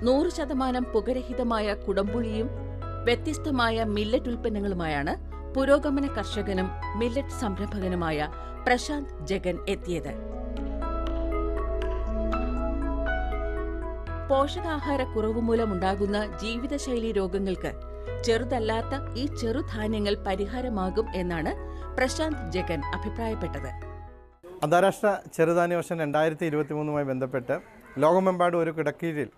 100% പുകരഹിതമായ കുടംപുളിയും വ്യത്യസ്തമായ മില്ലറ്റ് ഉൽപ്പന്നങ്ങളുമായാണ് പുരോഗമന കർഷകനും മില്ലറ്റ് സംരംഭകനുമായ പ്രശാന്ത് ജഗൻ എത്തിയത്. പോഷകാഹാരക്കുറവ് മൂലമുണ്ടാകുന്ന ജീവിതശൈലി രോഗങ്ങൾക്ക് ചെറുതല്ലാത്ത ഈ ചെറുധാന്യങ്ങൾ പരിഹാരമാകും എന്നാണ് പ്രശാന്ത് ജഗൻ അഭിപ്രായപ്പെട്ടത്. അന്താരാഷ്ട്ര ചെറുധാന്യ വർഷം 2023 ബന്ധപ്പെട്ട് ലോകമെമ്പാടും ഒരു കിടക്കീഴിൽ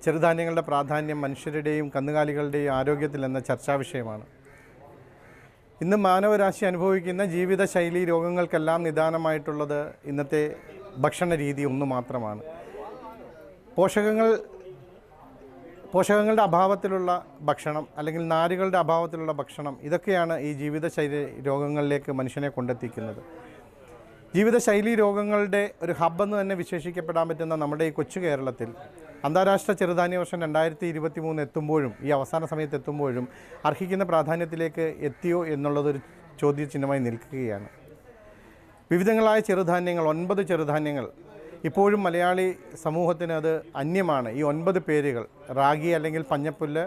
ചെറുധാന്യങ്ങളുടെ പ്രാധാന്യം മനുഷ്യരുടെയും കന്നുകാലികളുടെയും ആരോഗ്യത്തിൽ എന്ന ചർച്ചാ വിഷയമാണ്. ഇന്ന് മാനവരാശി അനുഭവിക്കുന്ന ജീവിതശൈലി രോഗങ്ങൾക്കെല്ലാം നിദാനമായിട്ടുള്ളത് ഇന്നത്തെ ഭക്ഷണ രീതി ഒന്ന് മാത്രമാണ്. പോഷകങ്ങളുടെ അഭാവത്തിലുള്ള ഭക്ഷണം അല്ലെങ്കിൽ നാരുകളുടെ അഭാവത്തിലുള്ള ഭക്ഷണം, ഇതൊക്കെയാണ് ഈ ജീവിതശൈലി രോഗങ്ങളിലേക്ക് മനുഷ്യനെ കൊണ്ടെത്തിക്കുന്നത്. ജീവിതശൈലി രോഗങ്ങളുടെ ഒരു ഹബ്ബെന്ന് തന്നെ വിശേഷിക്കപ്പെടാൻ പറ്റുന്ന നമ്മുടെ ഈ കൊച്ചു കേരളത്തിൽ അന്താരാഷ്ട്ര ചെറുധാന്യ വർഷം 2023 എത്തുമ്പോഴും ഈ അവസാന സമയത്ത് എത്തുമ്പോഴും അർഹിക്കുന്ന പ്രാധാന്യത്തിലേക്ക് എത്തിയോ എന്നുള്ളതൊരു ചോദ്യചിഹ്നമായി നിൽക്കുകയാണ്. വിവിധങ്ങളായ ചെറുധാന്യങ്ങൾ, 9 ചെറുധാന്യങ്ങൾ ഇപ്പോഴും മലയാളി സമൂഹത്തിന് അത് അന്യമാണ്. ഈ 9 പേരുകൾ: റാഗി അല്ലെങ്കിൽ പഞ്ഞപ്പുല്ല്,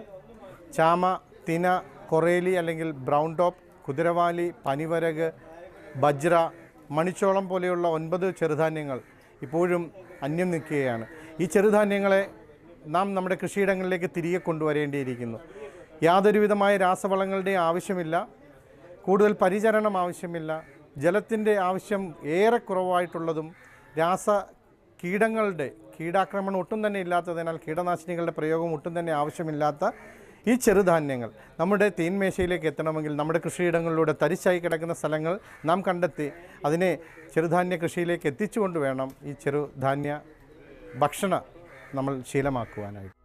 ചാമ, തിന, കൊറേലി അല്ലെങ്കിൽ ബ്രൗൺ ടോപ്പ്, കുതിരവാലി, പനിവരക്, ബജ്ര, മണിച്ചോളം പോലെയുള്ള 9 ചെറുധാന്യങ്ങൾ ഇപ്പോഴും അന്യം നിൽക്കുകയാണ്. ഈ ചെറുധാന്യങ്ങളെ നാം നമ്മുടെ കൃഷിയിടങ്ങളിലേക്ക് തിരികെ കൊണ്ടുവരേണ്ടിയിരിക്കുന്നു. യാതൊരുവിധമായ രാസവളങ്ങളുടെയും ആവശ്യമില്ല, കൂടുതൽ പരിചരണം ആവശ്യമില്ല, ജലത്തിൻ്റെ ആവശ്യം ഏറെ കുറവായിട്ടുള്ളതും കീടാക്രമണം ഒട്ടും തന്നെ ഇല്ലാത്തതിനാൽ കീടനാശിനികളുടെ പ്രയോഗം ഒട്ടും തന്നെ ആവശ്യമില്ലാത്ത ഈ ചെറുധാന്യങ്ങൾ നമ്മുടെ തീൻമേശയിലേക്ക് എത്തണമെങ്കിൽ നമ്മുടെ കൃഷിയിടങ്ങളിലൂടെ തരിശായി കിടക്കുന്ന സ്ഥലങ്ങൾ നാം കണ്ടെത്തി അതിനെ ചെറുധാന്യ കൃഷിയിലേക്ക് എത്തിച്ചുകൊണ്ട് വേണം ഈ ചെറുധാന്യ ഭക്ഷണം നമ്മൾ ശീലമാക്കുവാനായിട്ട്.